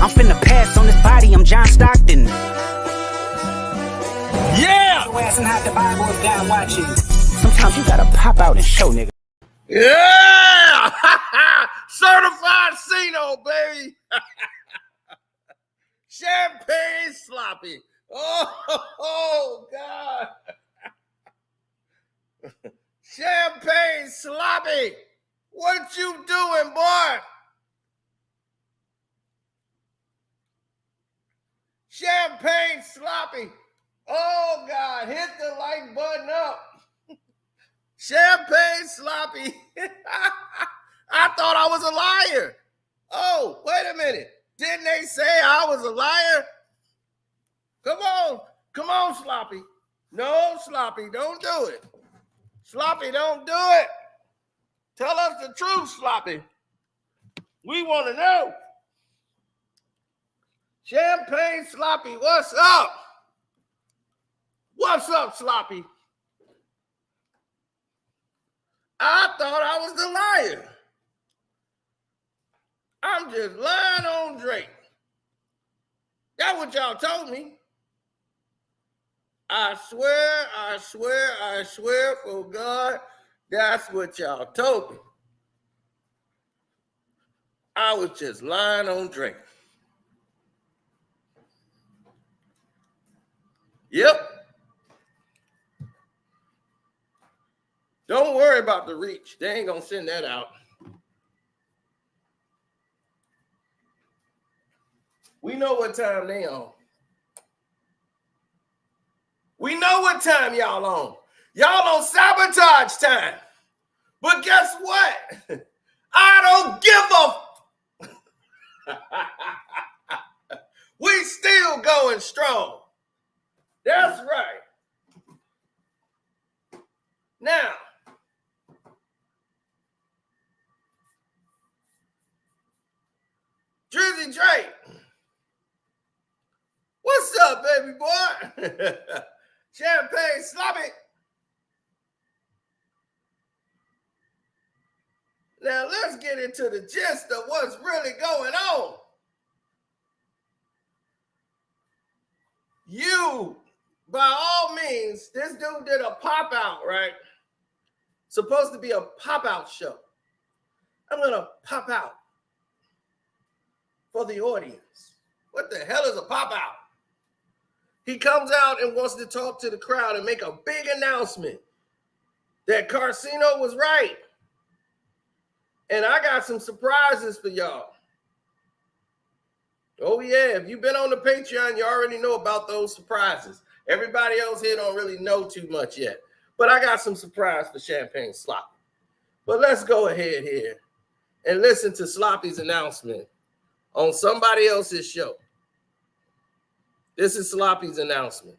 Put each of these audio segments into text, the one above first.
I'm finna pass on this body, I'm John Stockton. Yeah! Your ass and hide the Bible if God watching. Sometimes you gotta pop out and show, nigga. Yeah! Certified Cino, baby. Champagne sloppy. Oh God. Champagne sloppy. What you doing, boy? Champagne sloppy. Oh God, hit the like button up. Champagne sloppy. I thought I was a liar. Oh, wait a minute. Didn't they say I was a liar? Come on, Sloppy. No, Sloppy, don't do it. Sloppy, don't do it. Tell us the truth, Sloppy. We want to know. Champagne Sloppy, what's up? What's up, Sloppy? I thought I was the liar. I'm just lying on Drake. That's what y'all told me. I swear for God, that's what y'all told me. I was just lying on Drake. Yep. Don't worry about the reach. They ain't gonna send that out. We know what time they on. We know what time y'all on. Y'all on sabotage time. But guess what? I don't give a we still going strong. That's right. Now, Drizzy Drake. What's up, baby boy? Champagne sloppy. Now let's get into the gist of what's really going on. You, by all means, this dude did a pop out, right? Supposed to be a pop out show. I'm gonna pop out for the audience. What the hell is a pop out? He comes out and wants to talk to the crowd and make a big announcement that Carcino was right. And I got some surprises for y'all. Oh yeah, if you've been on the Patreon, you already know about those surprises. Everybody else here don't really know too much yet. But I got some surprise for Champagne Sloppy. But let's go ahead here and listen to Sloppy's announcement on somebody else's show. This is Sloppy's announcement.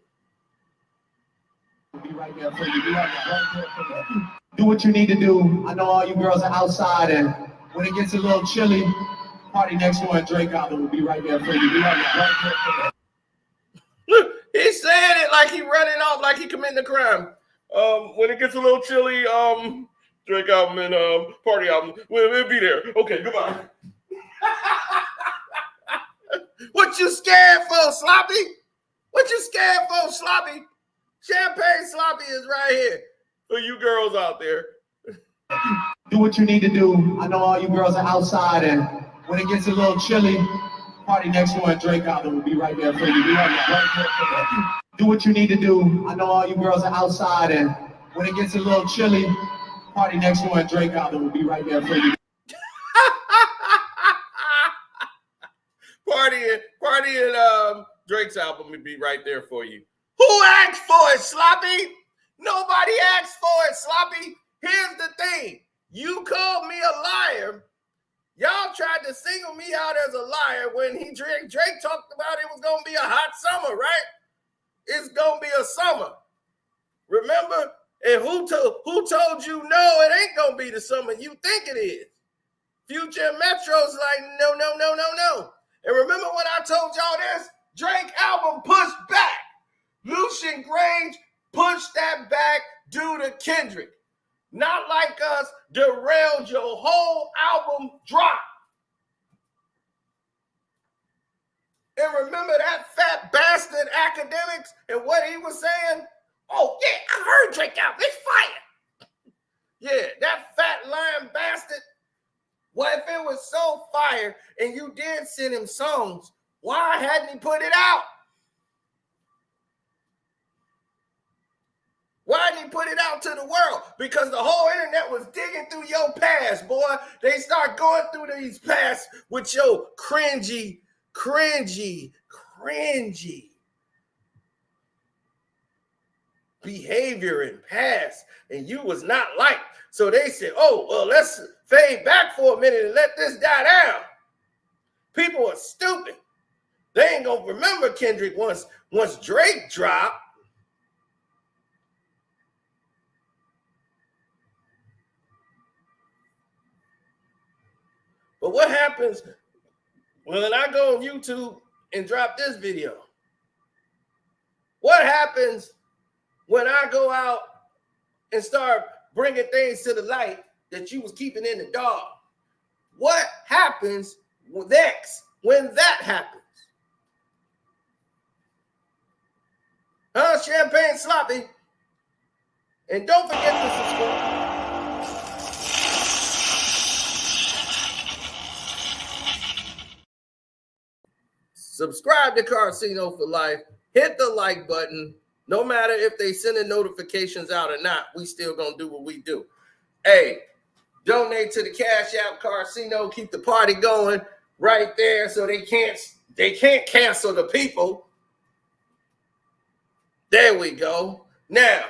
Be right there for you. Be right there for you. Do what you need to do. I know all you girls are outside, and when it gets a little chilly, Party Next Door and Drake Album will be right there for you. Be right there for you. Look, he's saying it like he running off, like he committing a crime. When it gets a little chilly, Drake album and Party album, we'll be there. Okay, goodbye. What you scared for, Sloppy? What you scared for, Sloppy? Champagne Sloppy is right here for you girls out there. Do what you need to do. I know all you girls are outside, and when it gets a little chilly, Party Next Door and Drake Album will be right there for you. Be right there for you. Do what you need to do. I know all you girls are outside, and when it gets a little chilly, Party Next Door and Drake Album will be right there for you. Party and Drake's album will be right there for you. Who asked for it, Sloppy? Nobody asked for it, Sloppy. Here's the thing. You called me a liar. Y'all tried to single me out as a liar when Drake talked about it was going to be a hot summer, right? It's going to be a summer. Remember? And who told you no, it ain't going to be the summer you think it is? Future and Metro's like, no. And remember when I told y'all this? Drake album pushed back. Lucian Grange pushed that back due to Kendrick. Not Like Us derailed your whole album drop. And remember that fat bastard academics and what he was saying? Oh, yeah, I heard Drake out. It's fire. Yeah, that fat lying bastard. Well, if it was so fire and you did send him songs, why hadn't he put it out? Why didn't he put it out to the world? Because the whole internet was digging through your past, boy. They start going through these past with your cringy behavior and past, and you was not liked. So they said, oh, well, let's fade back for a minute and let this die down. People are stupid. They ain't gonna remember Kendrick once Drake dropped. But what happens when I go on YouTube and drop this video? What happens when I go out and start bringing things to the light that you was keeping in the dark? What happens next when that happens? Huh, Champagne Sloppy? And don't forget to subscribe. Subscribe to Carcino for Life. Hit the like button. No matter if they sending notifications out or not, we still gonna do what we do. Hey, donate to the Cash App Carcino. Keep the party going right there, so they can't cancel the people. There we go. Now,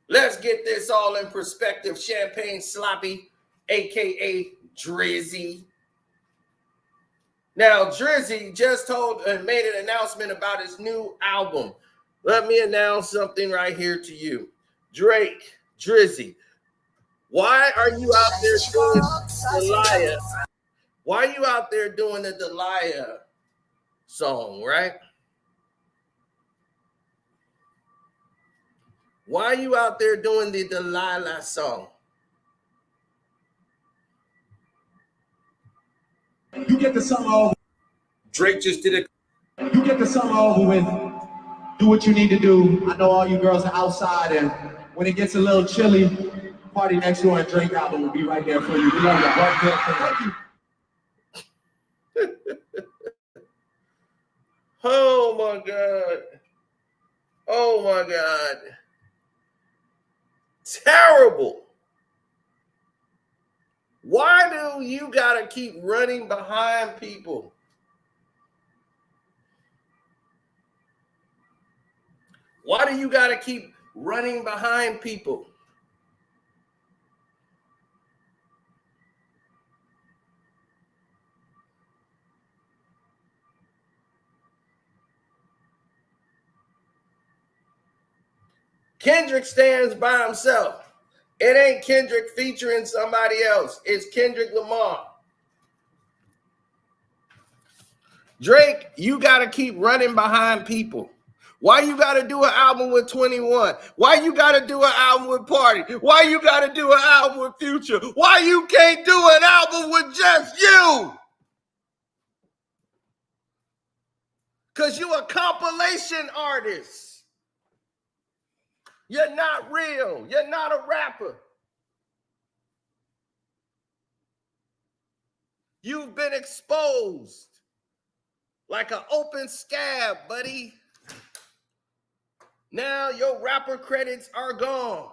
let's get this all in perspective. Champagne Sloppy, aka Drizzy. Now, Drizzy just told and made an announcement about his new album. Let me announce something right here to you. Drake, Drizzy, why are you out there doing Delia? Why are you out there doing the Delia song, right? Why are you out there doing the Delilah song? You get the summer over. Drake just did it. You get the summer over with. Do what you need to do. I know all you girls are outside, and when it gets a little chilly, Party Next Door and Drake album will be right there for you. We love you. Right there. Oh my God. Oh my God. Terrible. Why do you gotta keep running behind people? Why do you gotta keep running behind people? Kendrick stands by himself. It ain't Kendrick featuring somebody else. It's Kendrick Lamar. Drake, you got to keep running behind people. Why you got to do an album with 21? Why you got to do an album with Party? Why you got to do an album with Future? Why you can't do an album with just you? Because you a compilation artist. You're not real. You're not a rapper. You've been exposed like an open scab, buddy. Now your rapper credits are gone.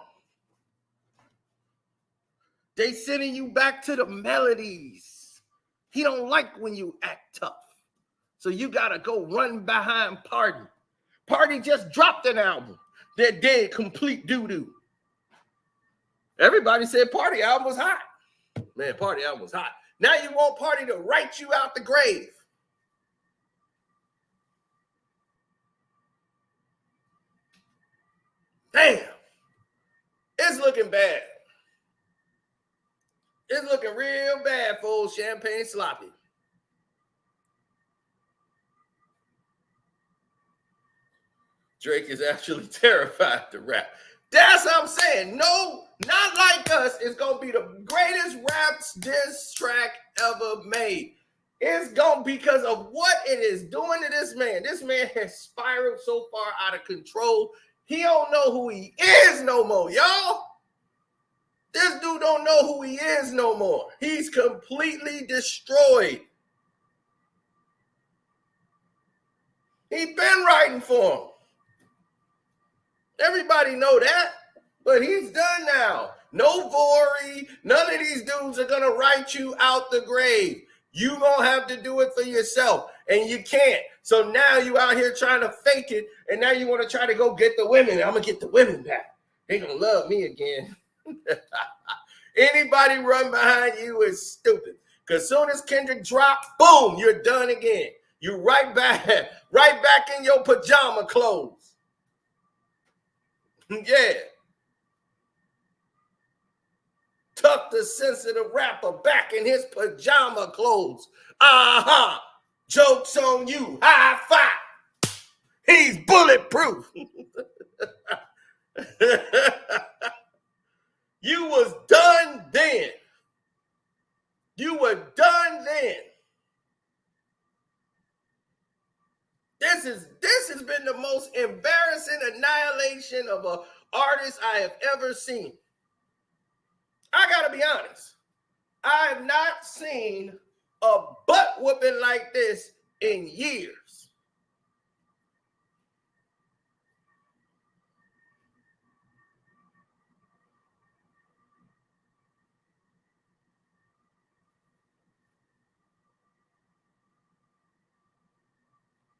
They sending you back to the melodies. He don't like when you act tough. So you got to go run behind Party. Party just dropped an album that did complete doo-doo. Everybody said Party album was hot. Man, Party album was hot. Now you want Party to write you out the grave. Damn. It's looking bad. It's looking real bad for old Champagne Sloppy. Drake is actually terrified to rap. That's what I'm saying. No, Not Like Us is going to be the greatest rap diss track ever made. It's gone because of what it is doing to this man. This man has spiraled so far out of control. He don't know who he is no more, y'all. This dude don't know who he is no more. He's completely destroyed. He been writing for him. Everybody know that, but he's done now. No Vori, none of these dudes are going to write you out the grave. You going to have to do it for yourself, and you can't. So now you out here trying to fake it, and now you want to try to go get the women. I'm going to get the women back. They going to love me again. Anybody run behind you is stupid. Because soon as Kendrick drop, boom, you're done again. You right back in your pajama clothes. Yeah. Tuck the sensitive rapper back in his pajama clothes. Uh-huh. Joke's on you. High five. He's bulletproof. You was done then. You were done then. This has been the most embarrassing annihilation of an artist I have ever seen. I gotta be honest. I have not seen a butt whooping like this in years.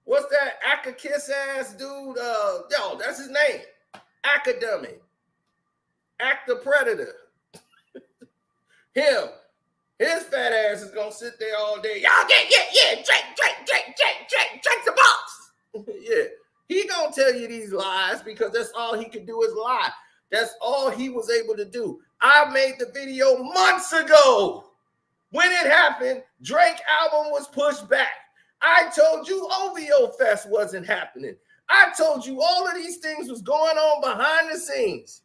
What's that Akakiss ass dude? Yo, that's his name. Academic. Act the Predator. Him. His fat ass is gonna sit there all day. Y'all drink the box. Yeah. He gonna tell you these lies because that's all he could do is lie. That's all he was able to do. I made the video months ago. When it happened, Drake album was pushed back. I told you OVO Fest wasn't happening. I told you all of these things was going on behind the scenes.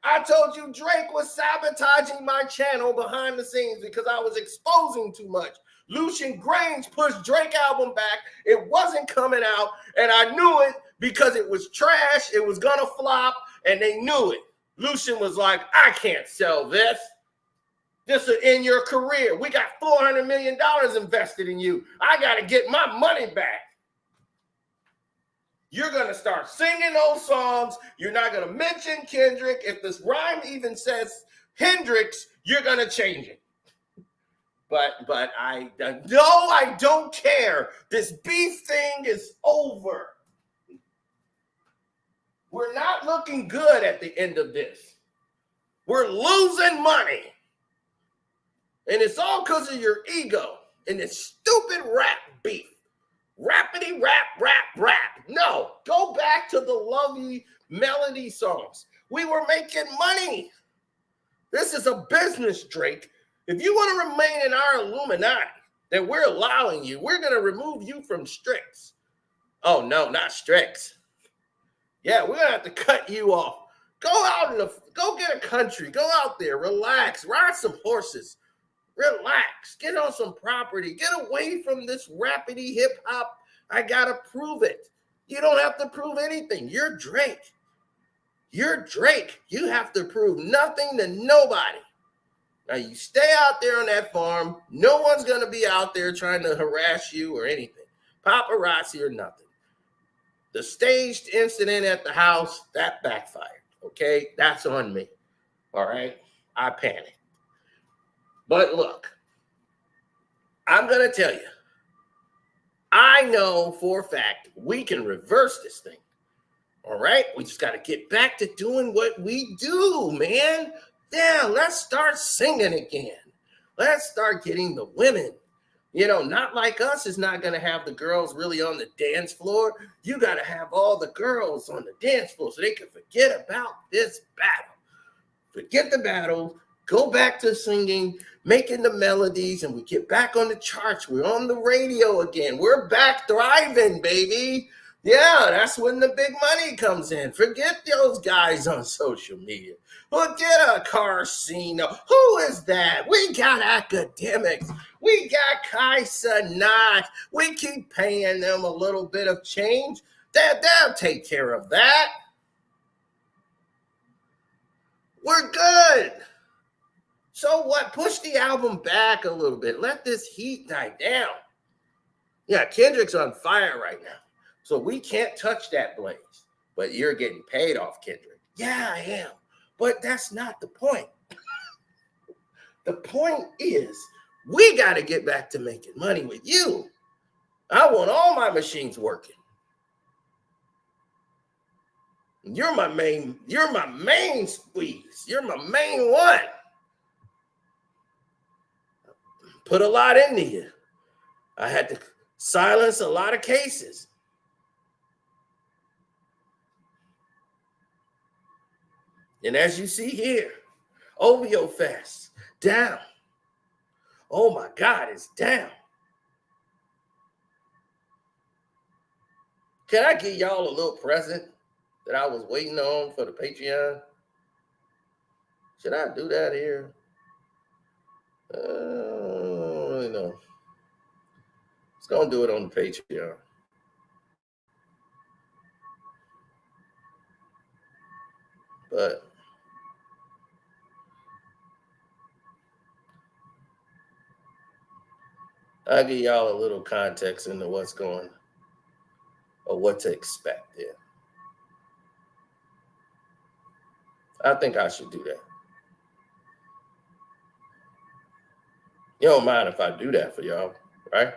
I told you Drake was sabotaging my channel behind the scenes because I was exposing too much. Lucian Grange pushed Drake album back. It wasn't coming out, and I knew it because it was trash. It was gonna flop, and they knew it. Lucian was like, I can't sell this. This will end your career. We got $400 million invested in you. I got to get my money back. You're going to start singing those songs. You're not going to mention Kendrick. If this rhyme even says Hendrix, you're going to change it. But I don't care. This beef thing is over. We're not looking good at the end of this. We're losing money. And it's all because of your ego and this stupid rap beef. Rappity rap. No, go back to the lovely melody songs. We were making money. This is a business, Drake. If you want to remain in our Illuminati that we're allowing you, we're going to remove you from Strix. Oh, no, not Strix. Yeah, we're going to have to cut you off. Go get a country. Go out there, relax, ride some horses. Relax, get on some property, get away from this rapidy hip hop. I gotta prove it. You don't have to prove anything. You're Drake. You're Drake. You have to prove nothing to nobody. Now you stay out there on that farm. No one's gonna be out there trying to harass you or anything. Paparazzi or nothing. The staged incident at the house, that backfired. Okay, that's on me. All right, I panicked. But look, I'm going to tell you, I know for a fact we can reverse this thing. All right? We just got to get back to doing what we do, man. Yeah, let's start singing again. Let's start getting the women. You know, Not Like Us is not going to have the girls really on the dance floor. You got to have all the girls on the dance floor so they can forget about this battle. Forget the battle. Go back to singing, making the melodies, and we get back on the charts. We're on the radio again. We're back thriving, baby. Yeah, that's when the big money comes in. Forget those guys on social media. Forget a Carcino. Who is that? We got academics. We got Kai Sanat. We keep paying them a little bit of change. They'll take care of that. We're good. So what? Push the album back a little bit. Let this heat die down. Yeah, Kendrick's on fire right now. So we can't touch that blaze. But you're getting paid off, Kendrick. Yeah, I am. But that's not the point. The point is, we got to get back to making money with you. I want all my machines working. You're my main squeeze. You're my main one. Put a lot into you. I had to silence a lot of cases. And as you see here, OVO Fest, down. Oh my God, it's down. Can I give y'all a little present that I was waiting on for the Patreon? Should I do that here? I don't really know. It's going to do it on the Patreon. But I'll give y'all a little context into what's going or what to expect there. I think I should do that. You don't mind if I do that for y'all, right?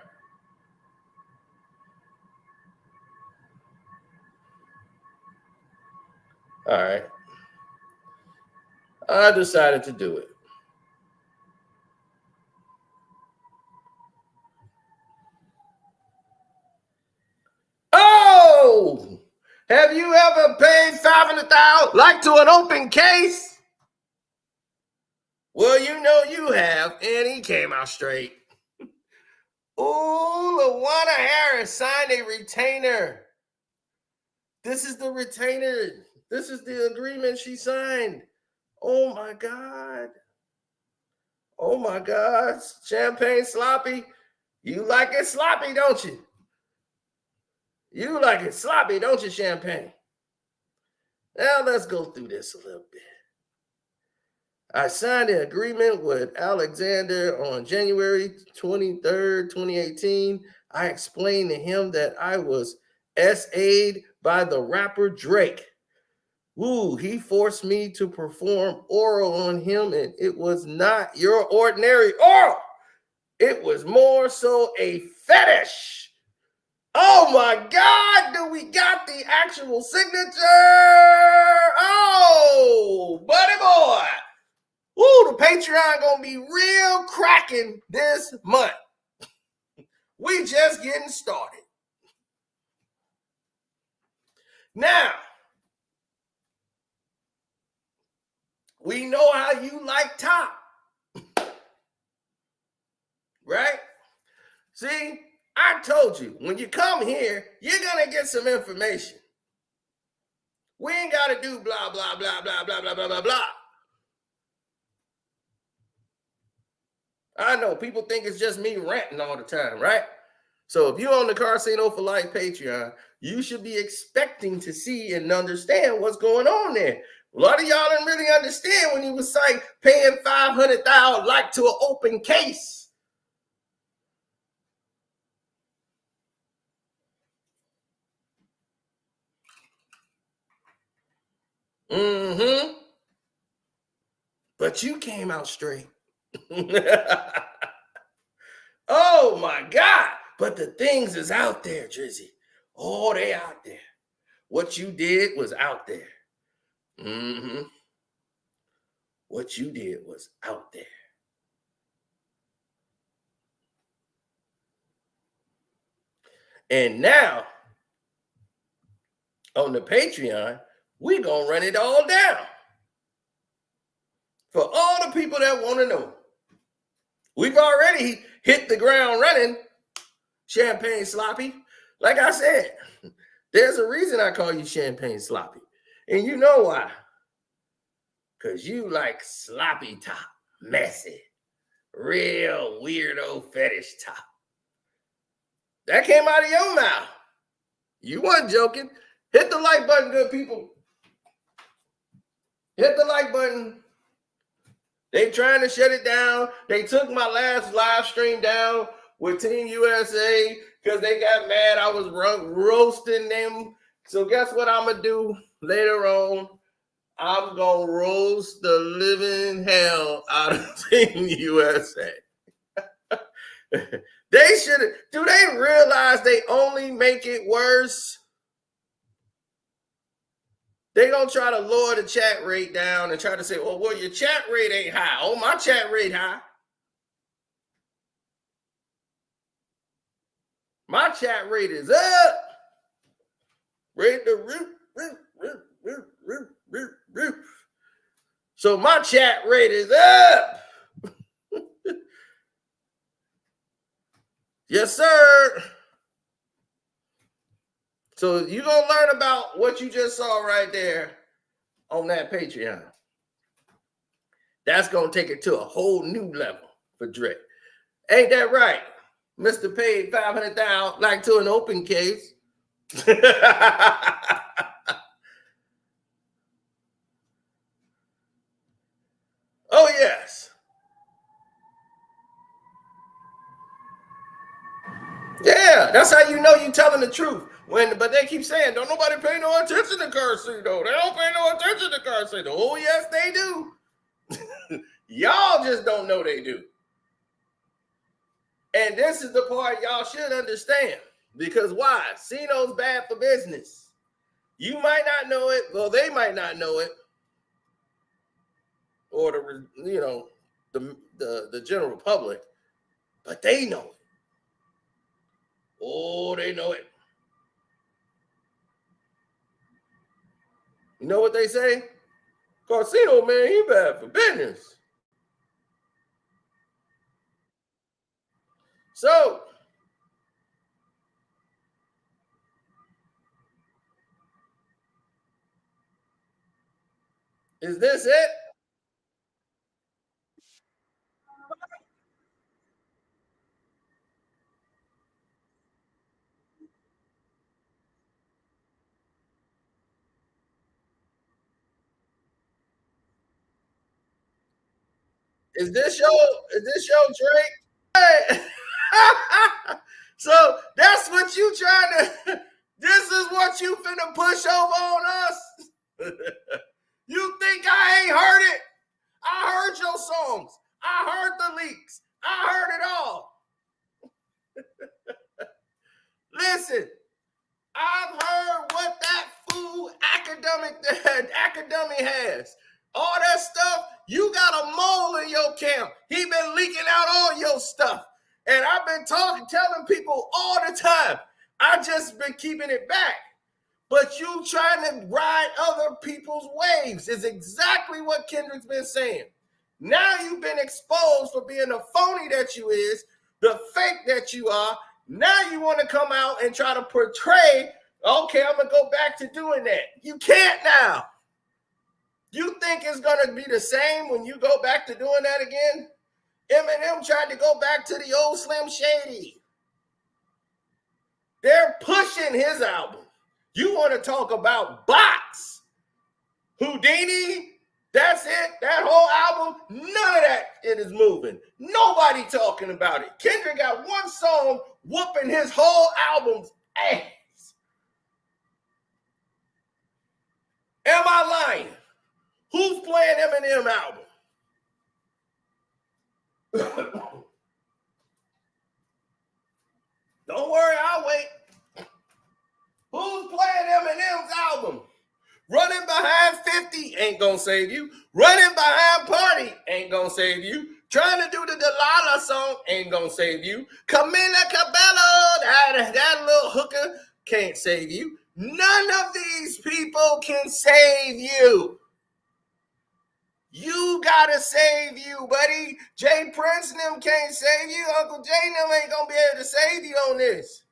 All right. I decided to do it. Oh! Have you ever paid $500,000 like to an open case? Well, you know you have, and he came out straight. Ooh, LaWanna Harris signed a retainer. This is the retainer. This is the agreement she signed. Oh my God. Oh my God. Champagne sloppy. You like it sloppy, don't you? You like it sloppy, don't you, Champagne? Now let's go through this a little bit. I signed an agreement with Alexander on January 23rd, 2018. I explained to him that I was SA'd by the rapper Drake. Ooh, he forced me to perform oral on him, and it was not your ordinary oral. It was more so a fetish. Oh my God, do we got the actual signature? Oh, buddy boy. Ooh, the Patreon gonna be real cracking this month. We just getting started. Now, we know how you like top. Right? See, I told you, when you come here, you're gonna get some information. We ain't gotta do blah, blah, blah, blah, blah, blah, blah, blah, blah. I know people think it's just me ranting all the time, right? So if you're on the Carcino for Life Patreon, you should be expecting to see and understand what's going on there. A lot of y'all didn't really understand when he was saying paying $500,000 like to an open case. Mm-hmm. But you came out straight. Oh my God. But the things is out there, Drizzy. Oh, they out there. What you did was out there. Mm-hmm. What you did was out there. And now, on the Patreon, we're going to run it all down. For all the people that want to know. We've already hit the ground running, Champagne Sloppy. Like I said, There's a reason I call you Champagne Sloppy. And you know why? Because you like sloppy top, messy, real weirdo fetish top. That came out of your mouth. You weren't joking. Hit the like button, good people. Hit the like button. They trying to shut it down. They took my last live stream down with Team USA because they got mad I was roasting them. So guess what I'm going to do later on? I'm going to roast the living hell out of Team USA. They should have. Do they realize they only make it worse? They're going to try to lower the chat rate down and try to say, oh, well, your chat rate ain't high. Oh, my chat rate high. My chat rate is up. Rate the roof. So my chat rate is up. Yes, sir. So you're going to learn about what you just saw right there on that Patreon. That's going to take it to a whole new level for Dre. Ain't that right? Mr. Paid $500,000 like to an open case. Oh, yes. Yeah, that's how you know you're telling the truth. But they keep saying, don't nobody pay no attention to currency, though. They don't pay no attention to currency, though. Oh, yes, they do. Y'all just don't know they do. And this is the part y'all should understand. Because why? Cino's bad for business. You might not know it. Well, they might not know it. Or the general public. But they know it. Oh, they know it. You know what they say? Cino, man, he bad for business. So, is this it? Is this your Drake? Hey. So that's what you trying to. This is what you finna push over on us. You think I ain't heard it? I heard your songs. I heard the leaks. I heard it all. Listen, I've heard what that fool academic has. All that stuff, you got a mole in your camp. He been leaking out all your stuff. And I've been telling people all the time. I just been keeping it back. But you trying to ride other people's waves is exactly what Kendrick's been saying. Now you've been exposed for being the phony that you is, the fake that you are. Now you want to come out and try to portray, okay, I'm going to go back to doing that. You can't now. You think it's going to be the same when you go back to doing that again? Eminem tried to go back to the old Slim Shady. They're pushing his album. You want to talk about bots? Houdini? That's it? That whole album? None of that it is moving. Nobody talking about it. Kendrick got one song whooping his whole album's ass. Am I lying? Who's playing Eminem album? Don't worry, I'll wait. Who's playing Eminem's album? Running behind 50 ain't gonna save you. Running behind Party ain't gonna save you. Trying to do the Delilah song ain't gonna save you. Camila Cabello, that little hooker can't save you. None of these people can save you. You gotta save you, buddy. Jay Prince and them can't save you. Uncle Jay and them ain't gonna be able to save you on this.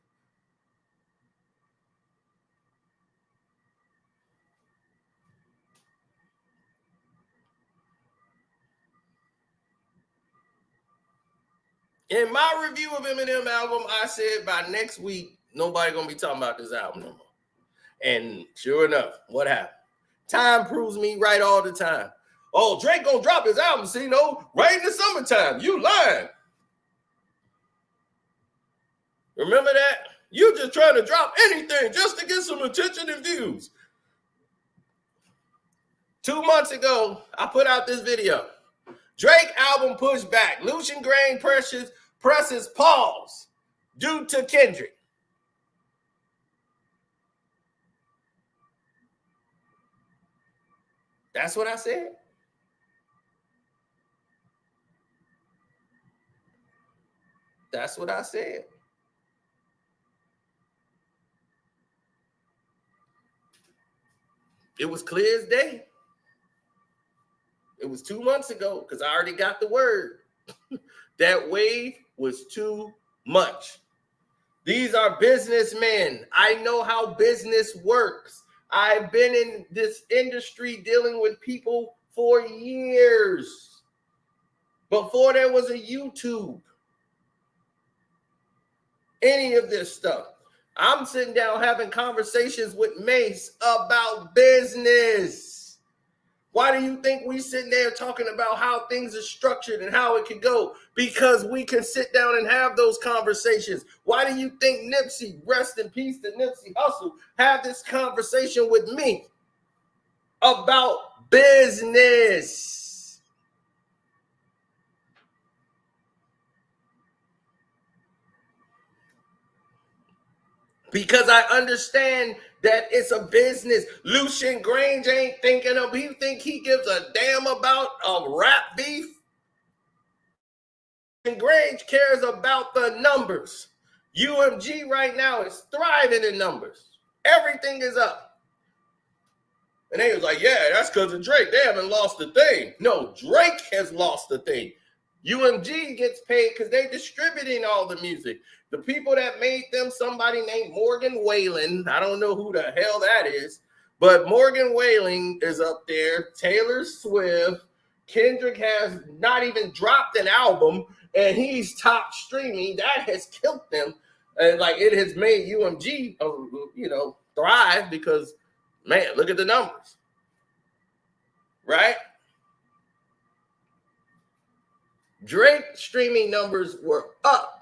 In my review of Eminem album, I said by next week, nobody gonna be talking about this album no more. And sure enough, what happened? Time proves me right all the time. Oh, Drake gonna drop his album, see, no, right in the summertime. You lying. Remember that? You just trying to drop anything just to get some attention and views. 2 months ago, I put out this video. Drake album pushback. Lucian Grain presses pause due to Kendrick. That's what I said. That's what I said. It was clear as day. It was 2 months ago because I already got the word. That wave was too much. These are businessmen. I know how business works. I've been in this industry dealing with people for years. Before there was a YouTube. Any of this stuff. I'm sitting down having conversations with Mace about business. Why do you think we sitting there talking about how things are structured and how it can go? Because we can sit down and have those conversations. Why do you think Nipsey, rest in peace to Nipsey Hussle, have this conversation with me about business? Because I understand that it's a business. Lucian Grange ain't thinking of, you think he gives a damn about a rap beef? Lucian Grange cares about the numbers. UMG right now is thriving in numbers. Everything is up. And they was like, yeah, that's because of Drake. They haven't lost a thing. No, Drake has lost a thing. UMG gets paid because they're distributing all the music. The people that made them, somebody named Morgan Wallen, I don't know who the hell that is, but Morgan Wallen is up there. Taylor Swift, Kendrick has not even dropped an album, and he's top streaming. That has killed them, and like it has made UMG, thrive because, man, look at the numbers, right? Drake streaming numbers were up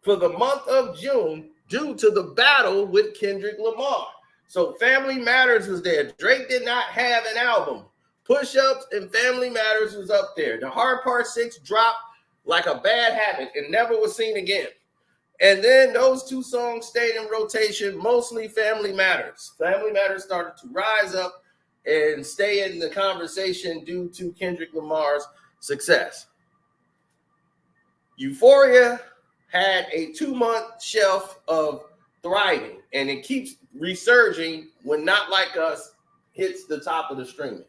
for the month of June due to the battle with Kendrick Lamar. So Family Matters was there. Drake did not have an album. Push-Ups and Family Matters was up there. The Hard Part 6 dropped like a bad habit and never was seen again. And then those two songs stayed in rotation, mostly Family Matters. Family Matters started to rise up and stay in the conversation due to Kendrick Lamar's success. Euphoria had a 2-month shelf of thriving, and it keeps resurging when Not Like Us hits the top of the streaming.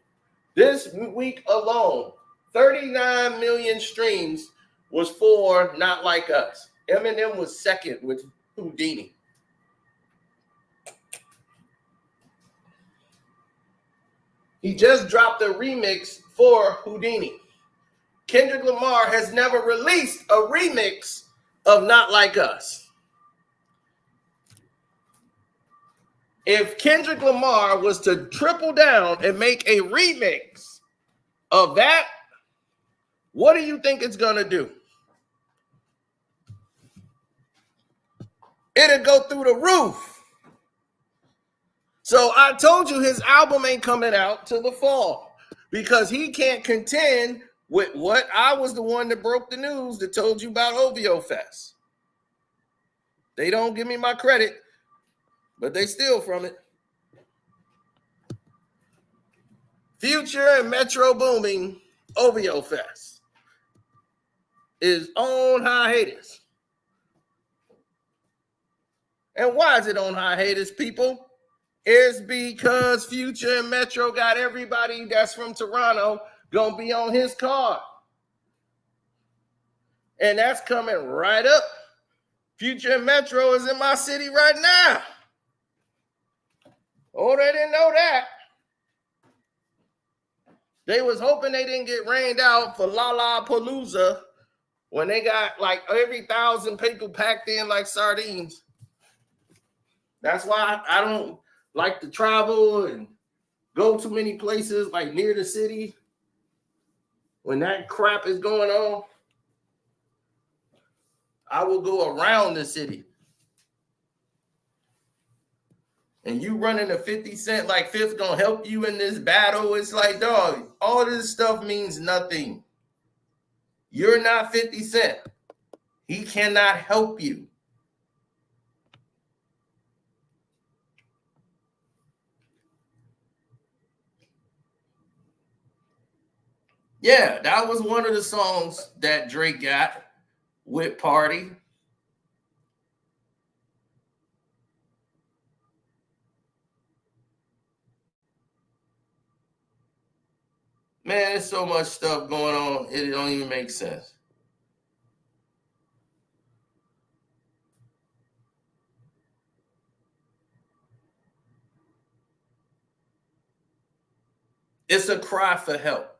This week alone, 39 million streams was for Not Like Us. Eminem was second with Houdini. He just dropped a remix for Houdini. Kendrick Lamar has never released a remix of Not Like Us. If Kendrick Lamar was to triple down and make a remix of that, what do you think it's going to do? It'll go through the roof. So I told you his album ain't coming out till the fall because he can't contend with what I was the one that broke the news that told you about OVO Fest. They don't give me my credit, but they steal from it. Future and Metro Booming OVO Fest is on hiatus. And why is it on hiatus, people? It's because Future and Metro got everybody that's from Toronto gonna be on his card. And that's coming right up. Future and Metro is in my city right now. Oh, they didn't know that. They was hoping they didn't get rained out for Lollapalooza when they got like every 1,000 people packed in like sardines. That's why I don't like to travel and go to many places like near the city when that crap is going on. I will go around the city. And you running a 50 Cent like Fifth gonna help you in this battle. It's like, dog, all this stuff means nothing. You're not 50 Cent. He cannot help you. Yeah, that was one of the songs that Drake got with Party. Man, there's so much stuff going on, it don't even make sense. It's a cry for help.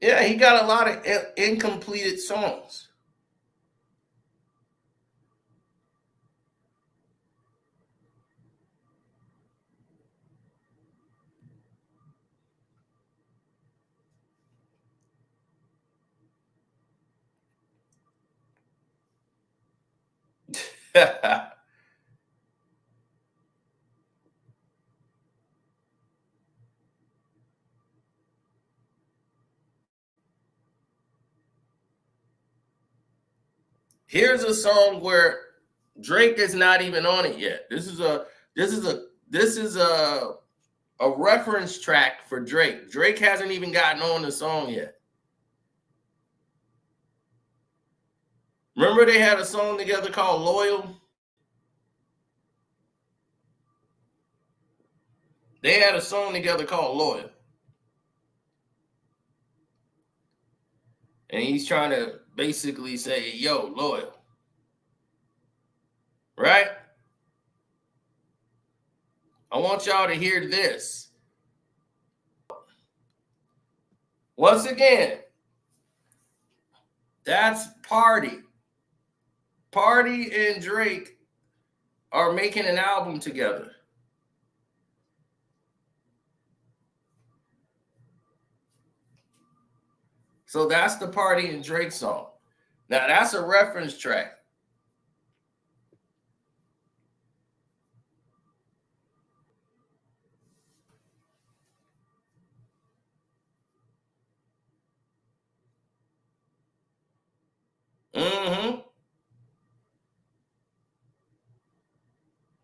Yeah, he got a lot of incompleted songs. Here's a song where Drake is not even on it yet. This is a reference track for Drake. Drake hasn't even gotten on the song yet. Remember they had a song together called Loyal? They had a song together called Loyal. And he's trying to basically say, yo, loyal. Right? I want y'all to hear this. Once again, that's Party. Party and Drake are making an album together. So that's the Party and Drake song. Now that's a reference track.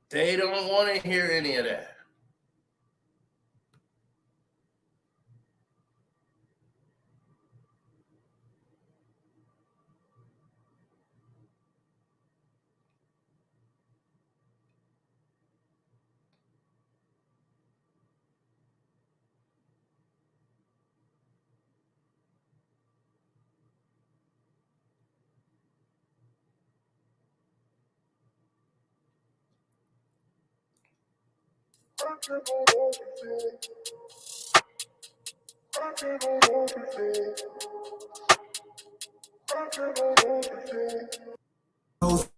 They don't want to hear any of that.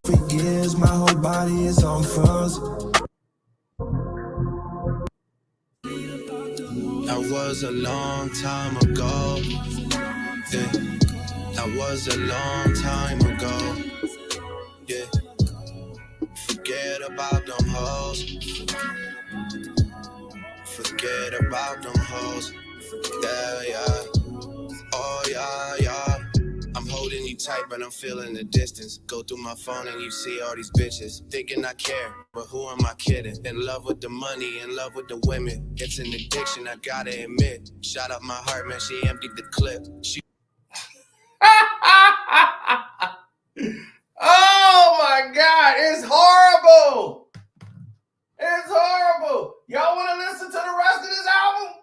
For years, my whole body is on fuzz. That was a long time ago. Yeah, that was a long time ago. Yeah, forget about them hoes. Forget about them hoes. Yeah, yeah. Oh, yeah, yeah. I'm holding you tight, but I'm feeling the distance. Go through my phone and you see all these bitches. Thinking I care, but who am I kidding? In love with the money, in love with the women. It's an addiction, I gotta admit. Shot up my heart, man, she emptied the clip. Oh my God, it's horrible. It's horrible. Y'all want to listen to the rest of this album?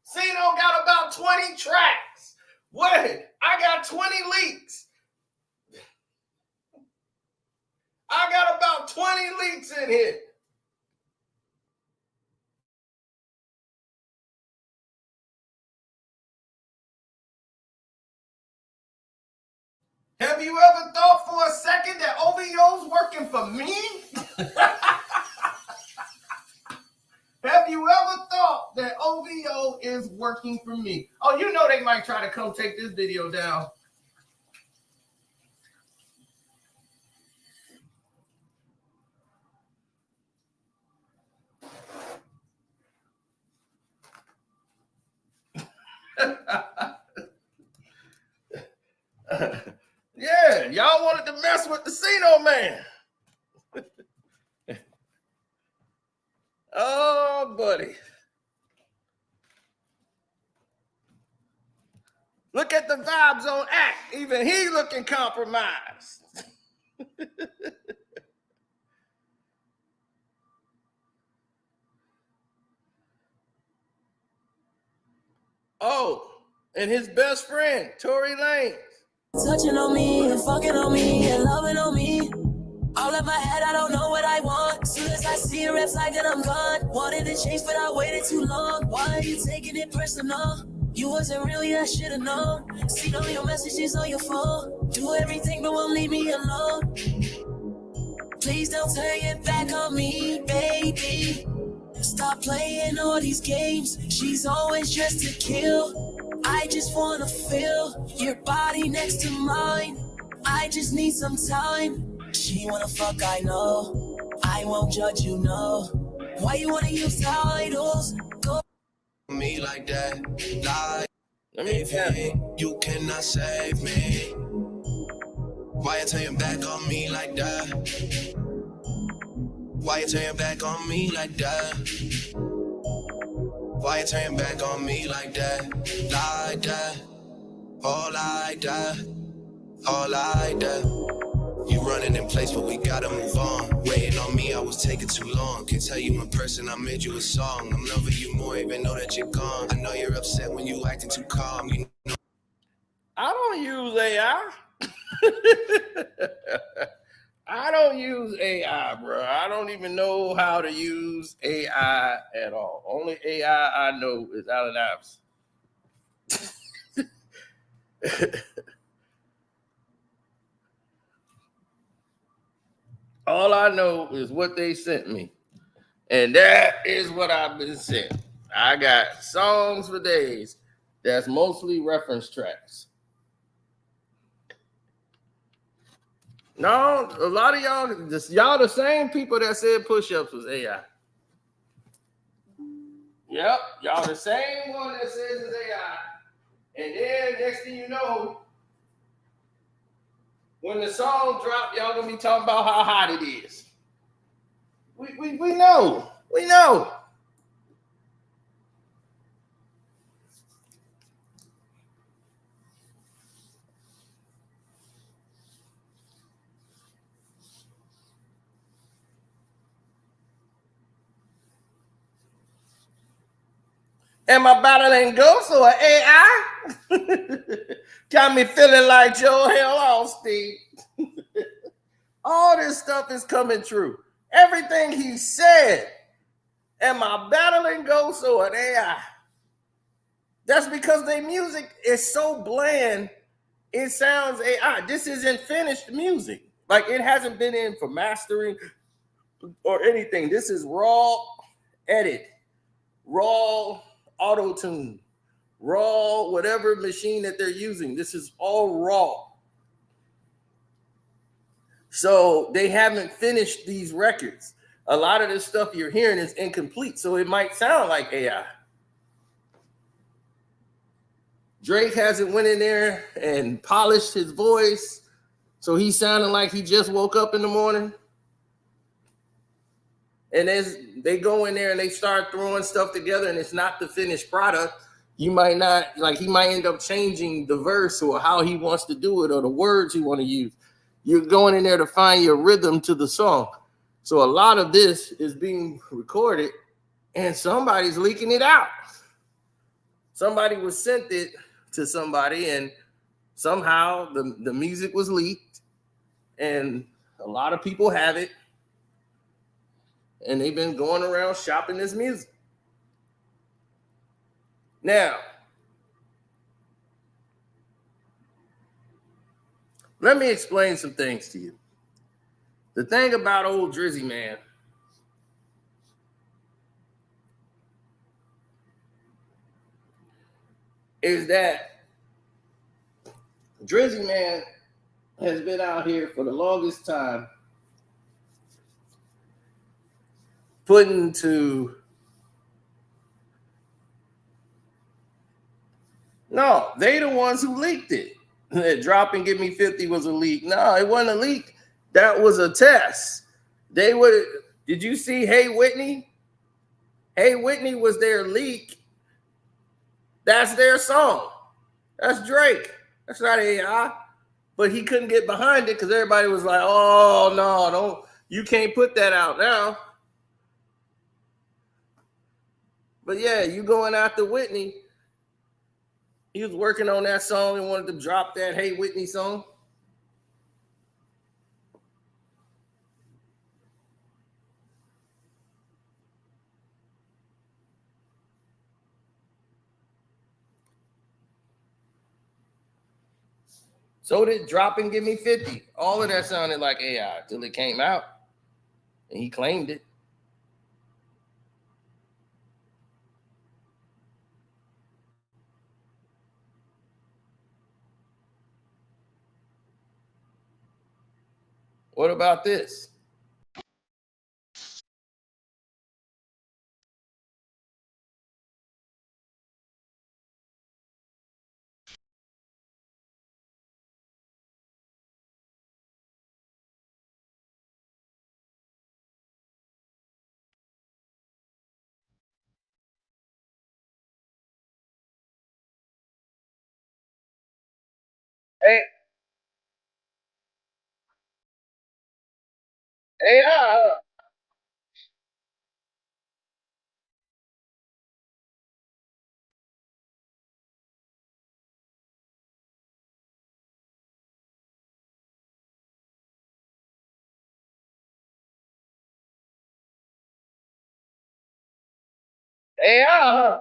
Cino got about 20 tracks. What? I got 20 leaks. I got about 20 leaks in here. Have you ever thought for a second that OVO's working for me? Have you ever thought that OVO is working for me? Oh, you know they might try to come take this video down. Yeah, y'all wanted to mess with the Casino Man. Oh, buddy. Look at the vibes on Act. Even he looking compromised. Oh, and his best friend, Tory Lanez. Touching on me and fucking on me and loving on me. All in my head, I don't know what I want. Soon as I see a red flag, then I'm gone. Wanted to change, but I waited too long. Why are you taking it personal? You wasn't really, I should've known. See all your messages on your phone. Do everything, but won't leave me alone. Please don't turn your back on me, baby. Stop playing all these games. She's always just to kill. I just wanna feel your body next to mine. I just need some time. She wanna fuck, I know. I won't judge, you know. Why you wanna use titles? Go Me like that, lie. Let me Hey, you cannot save me. Why you turn your back on me like that? Why you turn your back on me like that? Why you turn your back on me like that? Like that, all like that, all like that. You running in place, but we gotta move on. Waiting on me, I was taking too long. Can tell you in person, I made you a song. I'm loving you more, even though that you're gone. I know you're upset when you acting too calm. You know I don't use AI. I don't use AI, bro. I don't even know how to use AI at all. Only AI I know is Allen Iverson. All I know is what they sent me. And that is what I've been sent. I got songs for days that's mostly reference tracks. No, a lot of y'all the same people that said push-ups was AI. Yep, y'all the same one that says it's AI. And then next thing you know, when the song drop, y'all gonna be talking about how hot it is. We know. We know. Am I battling ghosts or AI? Got me feeling like Joe Hill Austin. All this stuff is coming true. Everything he said. Am I battling ghosts or an AI? That's because their music is so bland, it sounds AI. This isn't finished music. Like it hasn't been in for mastering or anything. This is raw edit, raw auto-tune, raw whatever machine that they're using. This is all raw. So they haven't finished these records. A lot of this stuff you're hearing is incomplete, so it might sound like AI. Drake hasn't went in there and polished his voice, so he's sounding like he just woke up in the morning. And as they go in there and they start throwing stuff together and it's not the finished product, you might not, like he might end up changing the verse or how he wants to do it or the words he want to use. You're going in there to find your rhythm to the song. So a lot of this is being recorded and somebody's leaking it out. Somebody was sent it to somebody and somehow the music was leaked and A lot of people have it, and they've been going around shopping this music. Now, let me explain some things to you. The thing about old Drizzy Man is that Drizzy Man has been out here for the longest time putting to no, they the ones who leaked it. Drop and Give Me 50 was a leak. No, it wasn't a leak. That was a test. They would. Did you see Hey Whitney? Hey Whitney was their leak. That's their song. That's Drake. That's not AI. But he couldn't get behind it because everybody was like, oh, no, don't. You can't put that out now. But yeah, you going after Whitney. He was working on that song and wanted to drop that Hey Whitney song. So did Drop and Give Me 50. All of that sounded like AI till it came out. And he claimed it. What about this? Hey, AI. AI.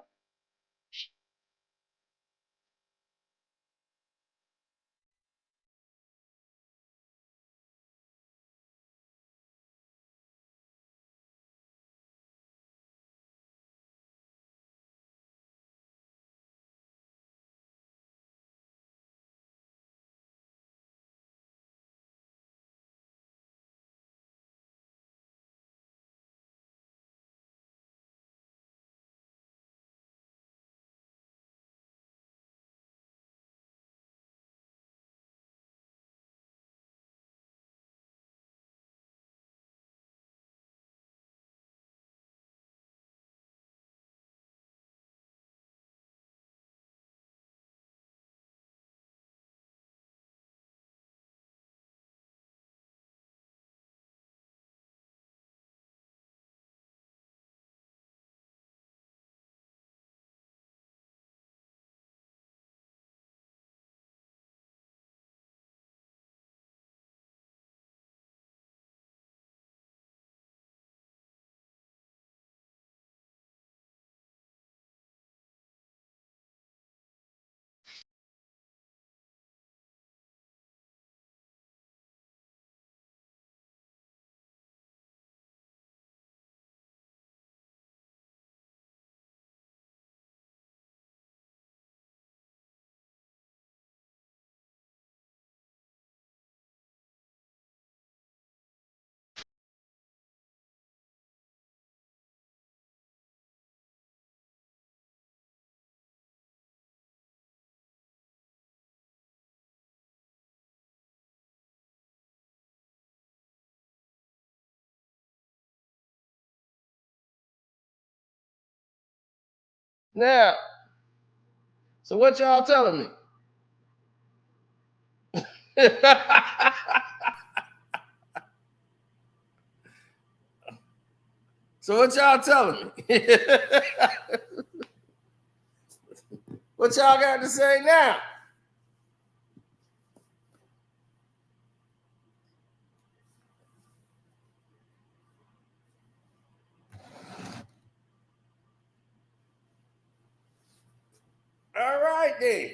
Now, so what y'all telling me? So what y'all telling me? What y'all got to say now? right there.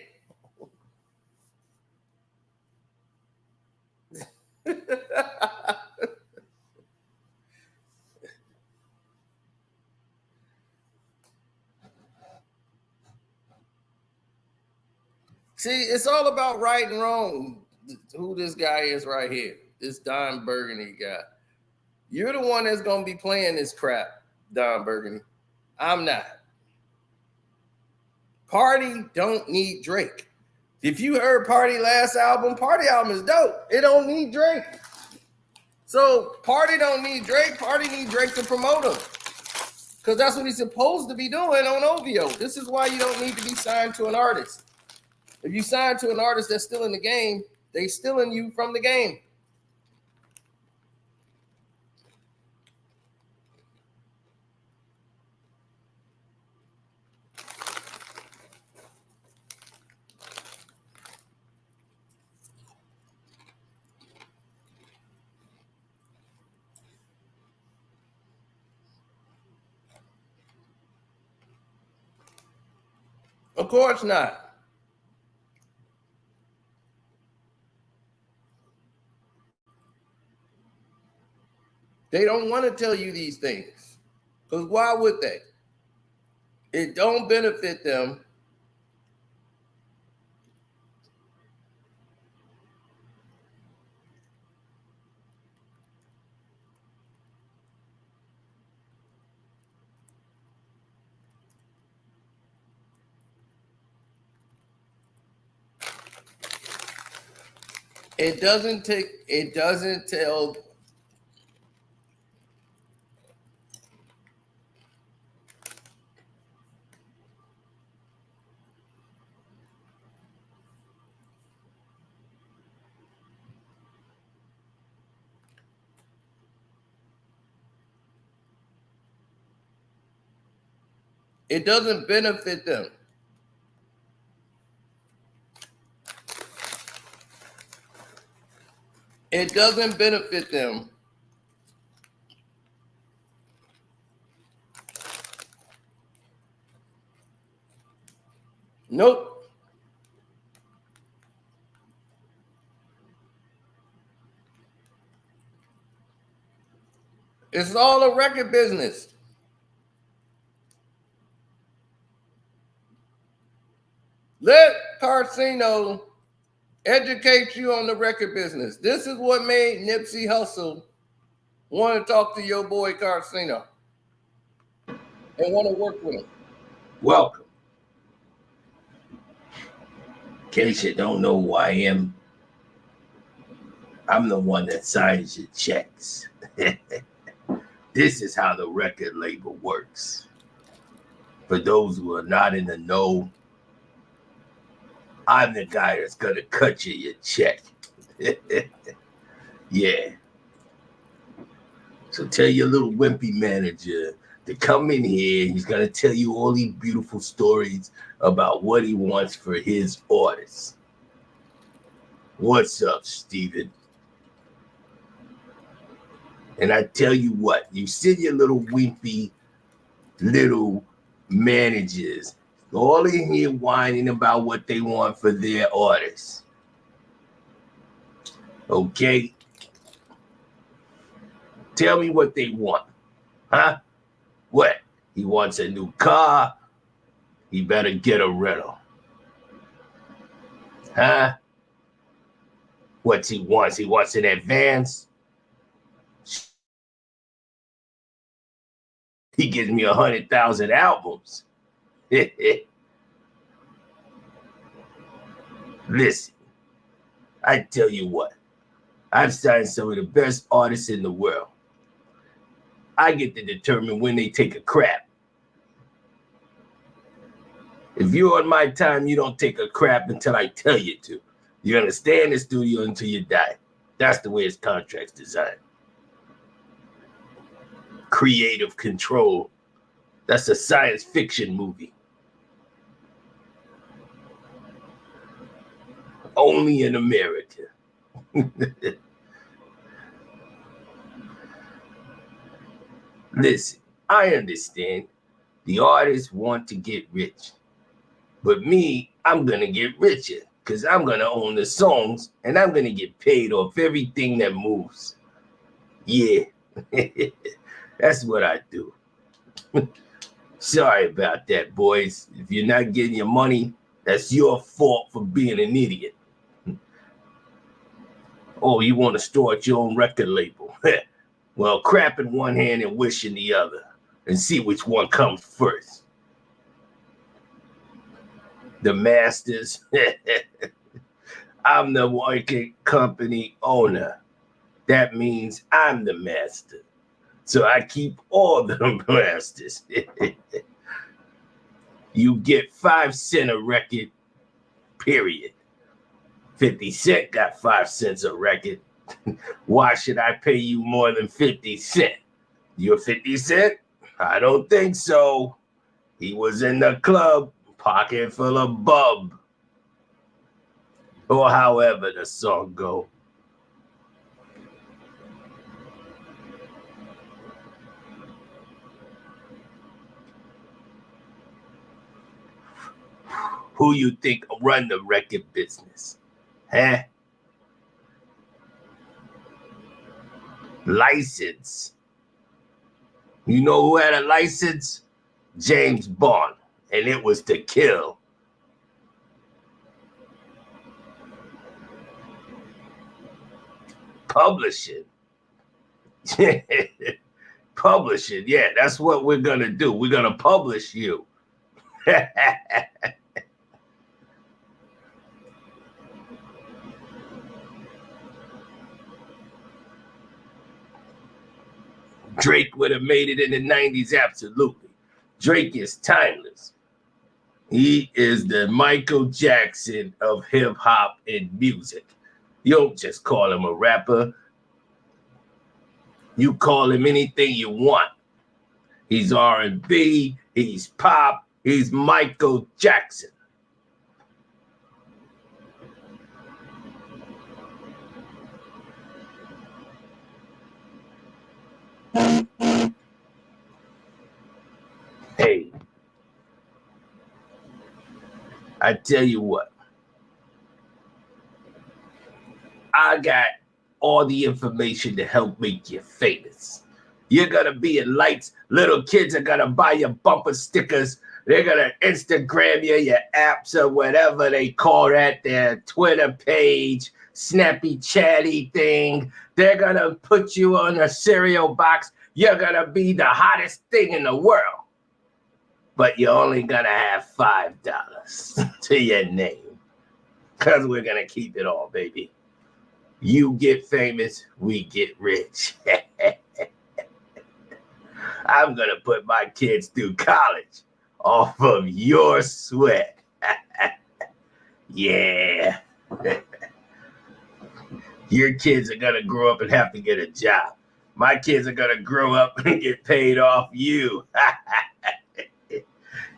See, it's all about right and wrong. Who this guy is right here, this Don Burgundy guy. You're the one that's gonna be playing this crap, Don Burgundy. I'm not. Party don't need Drake. If you heard Party last album, Party album is dope. It don't need Drake. So Party don't need Drake. Party need Drake to promote him. Because that's what he's supposed to be doing on OVO. This is why you don't need to be signed to an artist. If you sign to an artist that's still in the game, they stealing you from the game. Of course not. They don't want to tell you these things. Because why would they? It don't benefit them. It doesn't tell. It doesn't benefit them. It doesn't benefit them. Nope. It's all a record business. Let Carcino educate you on the record business. This is what made Nipsey Hussle want to talk to your boy Carcino and want to work with him. Welcome. In case you don't know who I am, I'm the one that signs your checks. This is how the record label works. For those who are not in the know, I'm the guy that's gonna cut you your check. Yeah. So tell your little wimpy manager to come in here. He's gonna tell you all these beautiful stories about what he wants for his orders. What's up, Steven? And I tell you what, you see your little wimpy little managers all in here whining about what they want for their orders. Okay? Tell me what they want. Huh? What? He wants a new car? He better get a rental. Huh? What's he wants? He wants an advance? He gives me 100,000 albums. Listen, I tell you what, I've signed some of the best artists in the world. I get to determine when they take a crap. If you're on my time, you don't take a crap until I tell you to. You're gonna stay in the studio until you die. That's the way his contract's designed. Creative control. That's a science fiction movie. Only in America. Listen, I understand the artists want to get rich. But me, I'm going to get richer because I'm going to own the songs and I'm going to get paid off everything that moves. Yeah, that's what I do. Sorry about that, boys. If you're not getting your money, that's your fault for being an idiot. Oh, you want to start your own record label? Well, crap in one hand and wish in the other and see which one comes first. The masters. I'm the record company owner. That means I'm the master. So I keep all the masters. You get 5 cents a record, period. 50 Cent got 5 cents a record. Why should I pay you more than 50 Cent? You're 50 Cent? I don't think so. He was in the club, pocket full of bub. Or however the song go. Who you think run the record business? Huh? License. You know who had a license? James Bond. And it was to kill. Publishing. Publishing. Yeah, that's what we're going to do. We're going to publish you. Drake would have made it in the 90s, absolutely. Drake is timeless. He is the Michael Jackson of hip-hop and music. You don't just call him a rapper. You call him anything you want. He's R&B, he's pop, he's Michael Jackson. Hey, I tell you what, I got all the information to help make you famous. You're gonna be in lights. Little kids are gonna buy your bumper stickers. They're gonna Instagram you, your apps or whatever they call that, their Twitter page, snappy chatty thing. They're gonna put you on a cereal box. You're gonna be the hottest thing in the world. But you're only gonna have $5 to your name. Because we're gonna keep it all, baby. You get famous, we get rich. I'm gonna put my kids through college off of your sweat. Yeah. Your kids are gonna grow up and have to get a job. My kids are gonna grow up and get paid off you.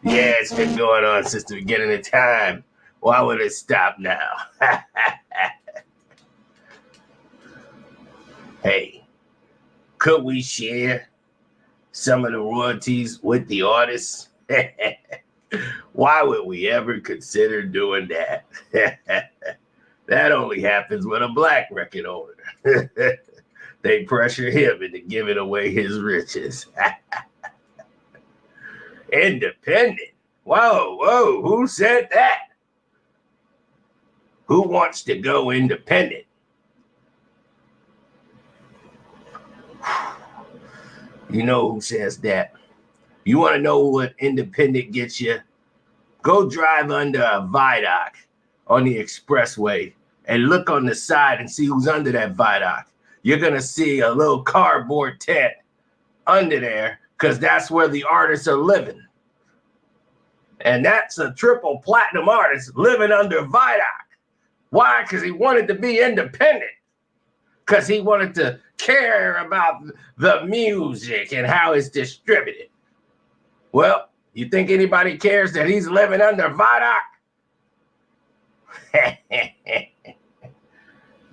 Yeah, it's been going on since the beginning of time. Why would it stop now? Hey, could we share some of the royalties with the artists? Why would we ever consider doing that? That only happens with a black record owner. They pressure him into giving away his riches. Independent. Whoa, who said that? Who wants to go independent? You know who says that? You want to know what independent gets you? Go drive under a viaduct on the expressway and look on the side and see who's under that viaduct. You're going to see a little cardboard tent under there because that's where the artists are living. And that's a triple platinum artist living under viaduct. Why? Because he wanted to be independent. Because he wanted to care about the music and how it's distributed. Well, you think anybody cares that he's living under viaduct?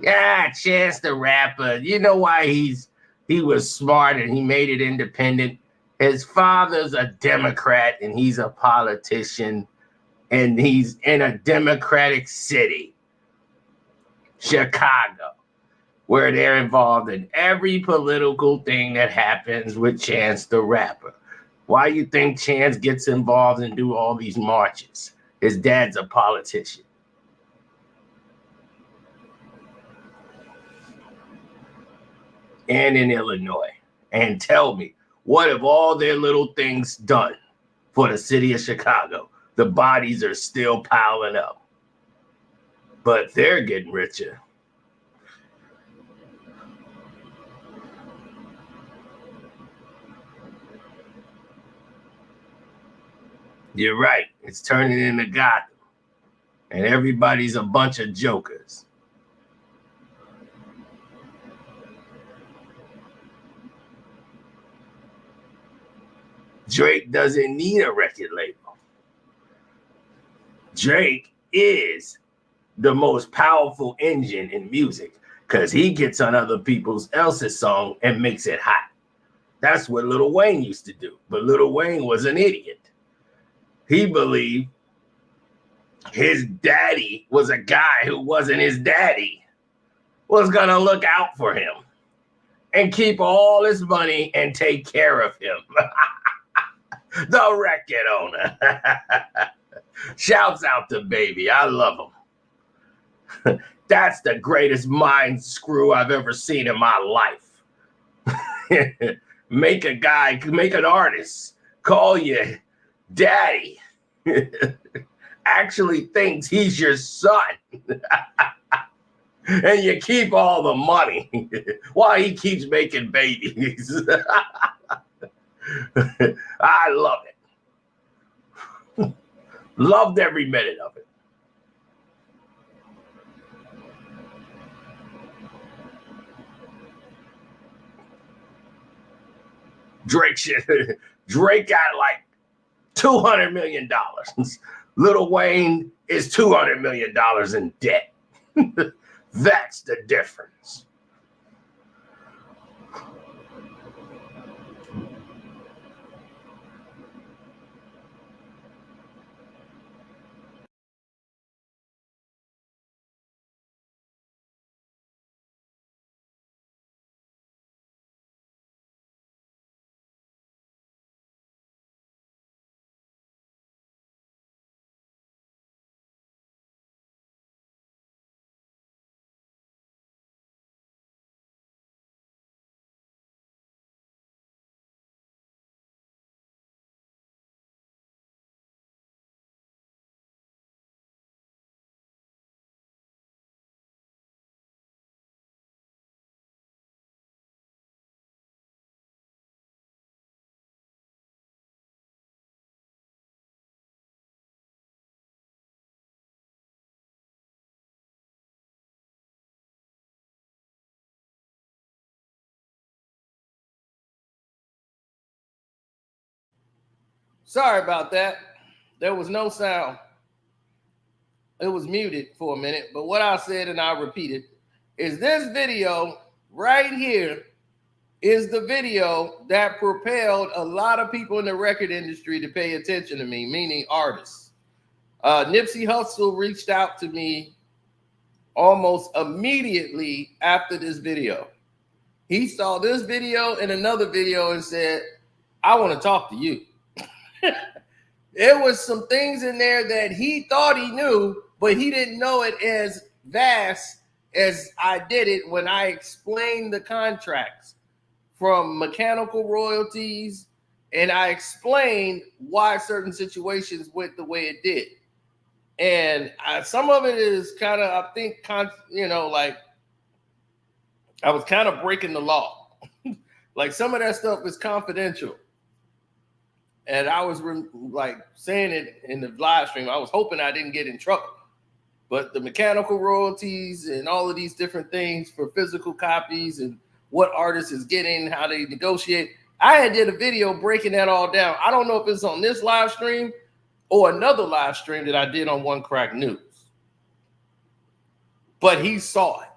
Yeah, Chance the Rapper. You know why he was smart and he made it independent? His father's a Democrat and he's a politician. and he's in a Democratic city, Chicago, where they're involved in every political thing that happens with Chance the Rapper. Why you think Chance gets involved and do all these marches? His dad's a politician. And in Illinois. And tell me, what have all their little things done for the city of Chicago? The bodies are still piling up. But they're getting richer. You're right. It's turning into Gotham. And everybody's a bunch of jokers. Drake doesn't need a record label. Drake is the most powerful engine in music because he gets on other people's else's song and makes it hot. That's what Lil Wayne used to do. But Lil Wayne was an idiot. He believed his daddy was a guy who wasn't his daddy, was going to look out for him and keep all his money and take care of him. The record owner. Shouts out to Baby. I love him. That's the greatest mind screw I've ever seen in my life. Make an artist call you daddy. Actually thinks he's your son. And you keep all the money while he keeps making babies. I love it. Loved every minute of it. Drake got like $200 million. Lil Wayne is $200 million in debt. That's the difference. Sorry about that. There was no sound. It was muted for a minute. But what I said, and I'll repeat it, is this video right here is the video that propelled a lot of people in the record industry to pay attention to me, meaning artists. Nipsey Hussle reached out to me almost immediately after this video. He saw this video and another video and said, I want to talk to you. There was some things in there that he thought he knew, but he didn't know it as vast as I did it when I explained the contracts from mechanical royalties, and I explained why certain situations went the way it did. And some of it is kind of, I think, like I was kind of breaking the law. Like some of that stuff is confidential. And I was saying it in the live stream. I was hoping I didn't get in trouble. But the mechanical royalties and all of these different things for physical copies and what artists is getting, how they negotiate. I had did a video breaking that all down. I don't know if it's on this live stream or another live stream that I did on One Crack News. But he saw it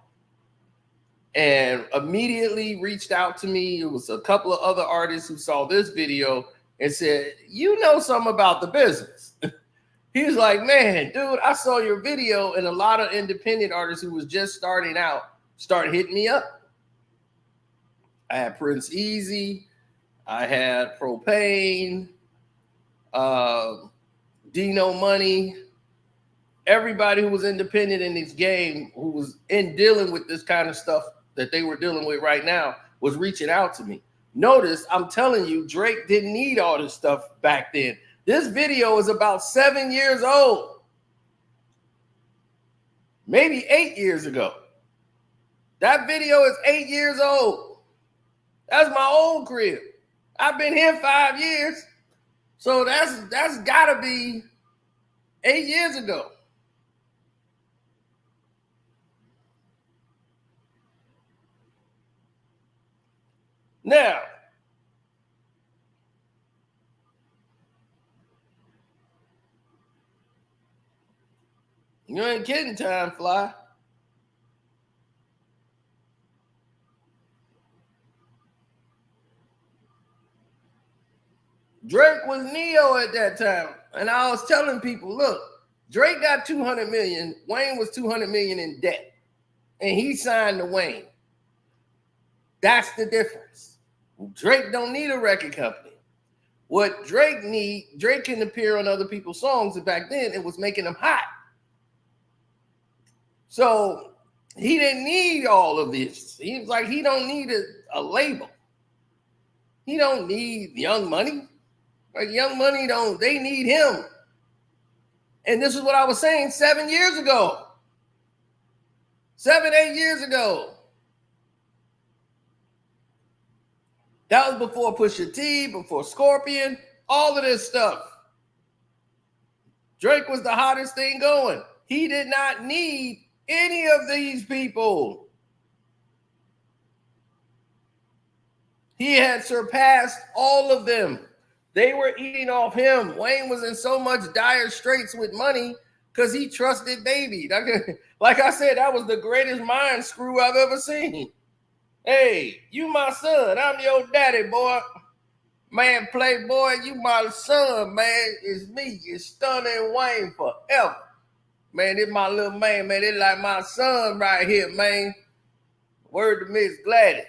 and immediately reached out to me. It was a couple of other artists who saw this video and said, you know something about the business. He was like, man, dude, I saw your video, and a lot of independent artists who was just starting out started hitting me up. I had Prince Easy, I had Propane, Dino Money, everybody who was independent in this game, who was in dealing with this kind of stuff that they were dealing with right now, was reaching out to me. Notice, I'm telling you, Drake didn't need all this stuff back then. This video is about 7 years old. Maybe 8 years ago. That video is 8 years old. That's my old crib. I've been here 5 years. So that's gotta be 8 years ago. Now, you ain't kidding, time fly. Drake was Neo at that time. And I was telling people, look, Drake got 200 million. Wayne was 200 million in debt. And he signed to Wayne. That's the difference. Drake don't need a record company. What Drake need, Drake can appear on other people's songs, and back then it was making them hot. So he didn't need all of this. He was like, he don't need a label. He don't need Young Money. Like Young Money they need him. And this is what I was saying 7 years ago. 7, 8 years ago. That was before Pusha T, before Scorpion, all of this stuff. Drake was the hottest thing going. He did not need any of these people. He had surpassed all of them. They were eating off him. Wayne was in so much dire straits with money because he trusted Baby. Like I said, that was the greatest mind screw I've ever seen. Hey, you my son. I'm your daddy, boy. Man, Playboy, you my son, man. It's me. It's Stunning Wayne forever. Man, this my little man, man. It's like my son right here, man. Word to Miss Gladys.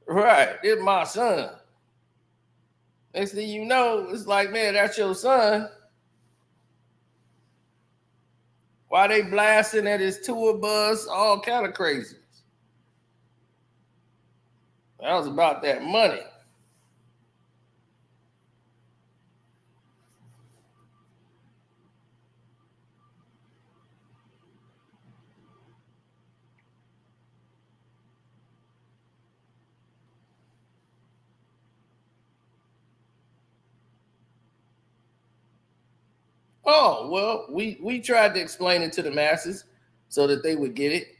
Right, this my son. Next thing you know, it's like, man, that's your son. Why they blasting at his tour bus, all kind of crazy. That was about that money. Oh, well, we tried to explain it to the masses so that they would get it.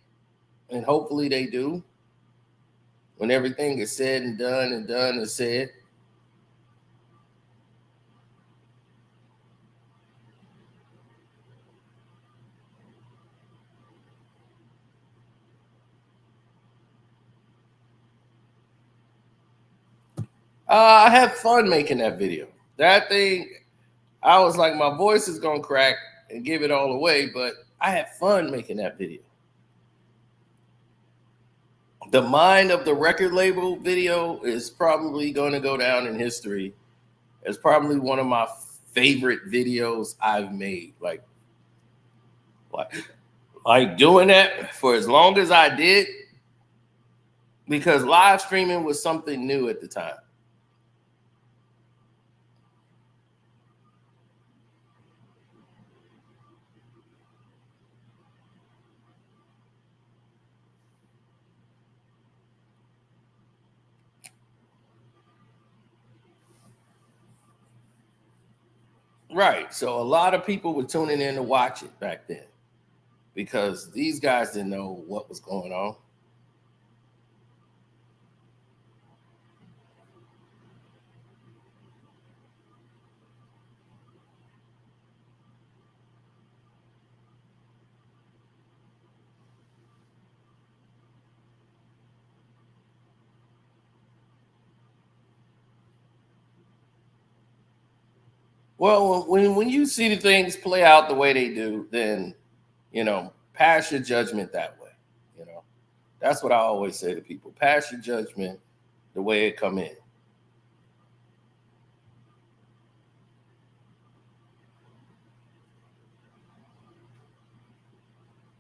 And hopefully they do. When everything is said and done and said. I had fun making that video. That thing, I was like, my voice is going to crack and give it all away, but I had fun making that video. The Mind of the Record Label video is probably going to go down in history. It's probably one of my favorite videos I've made. Like doing that for as long as I did, because live streaming was something new at the time. Right. So a lot of people were tuning in to watch it back then because these guys didn't know what was going on. Well, when you see the things play out the way they do, then, pass your judgment that way. That's what I always say to people. Pass your judgment the way it come in.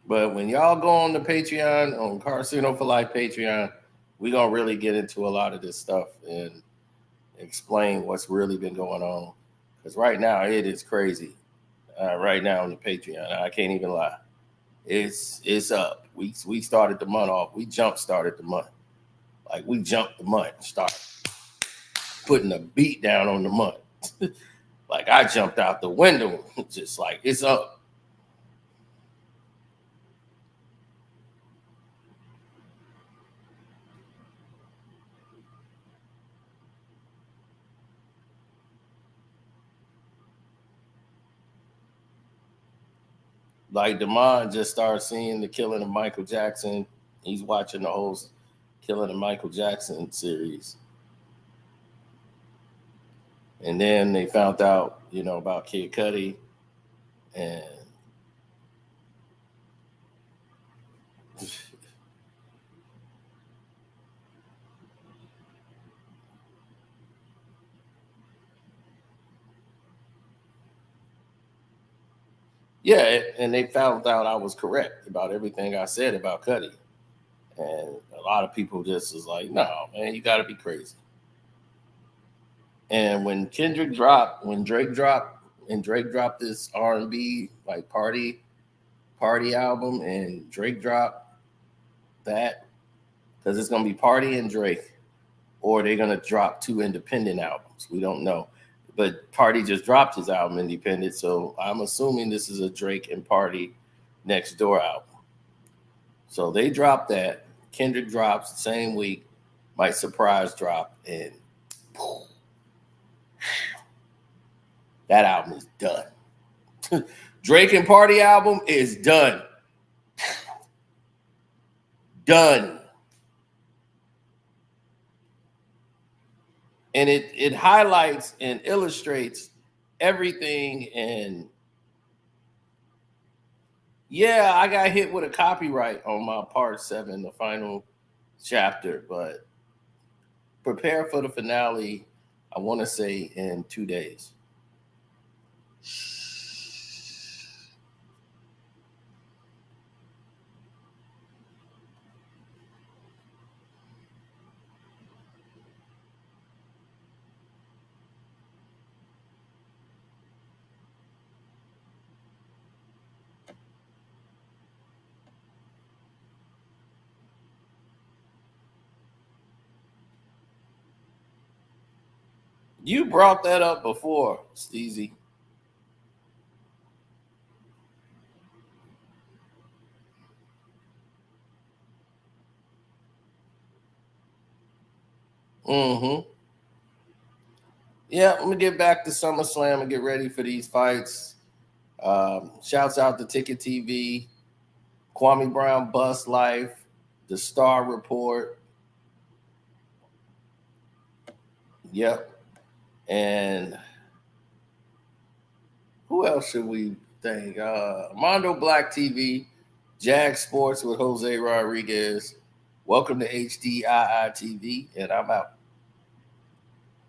But when y'all go on the Patreon, on Carcino for Life Patreon, we're going to really get into a lot of this stuff and explain what's really been going on. Because right now, it is crazy. Right now on the Patreon, I can't even lie. It's up. We started the month off. We started the month. Like, we jumped the month and started putting a beat down on the month. Like, I jumped out the window, just like, it's up. Like, Damon just started seeing the killing of Michael Jackson. He's watching the whole killing of Michael Jackson series. And then they found out, about Kid Cudi. And yeah, and they found out I was correct about everything I said about Cudi. And a lot of people just was like, no, man, you got to be crazy. And when Drake dropped this R&B like party album, and Drake dropped that, because it's going to be Party and Drake, or they're going to drop 2 independent albums. We don't know. But Party just dropped his album independent, so I'm assuming this is a Drake and Party Next Door album. So they dropped that. Kendrick drops the same week. Might surprise drop, and that album is done. Drake and Party album is done. Done. And it highlights and illustrates everything. And yeah, I got hit with a copyright on my part 7, the final chapter, but prepare for the finale, I want to say, in 2 days. You brought that up before, Steezy. Mm-hmm. Yeah, I'm going to get back to SummerSlam and get ready for these fights. Shouts out to Ticket TV, Kwame Brown Bus Life, The Star Report. Yep. And who else should we thank? Mondo Black TV, Jag Sports with Jose Rodriguez. Welcome to HDII TV, and I'm out.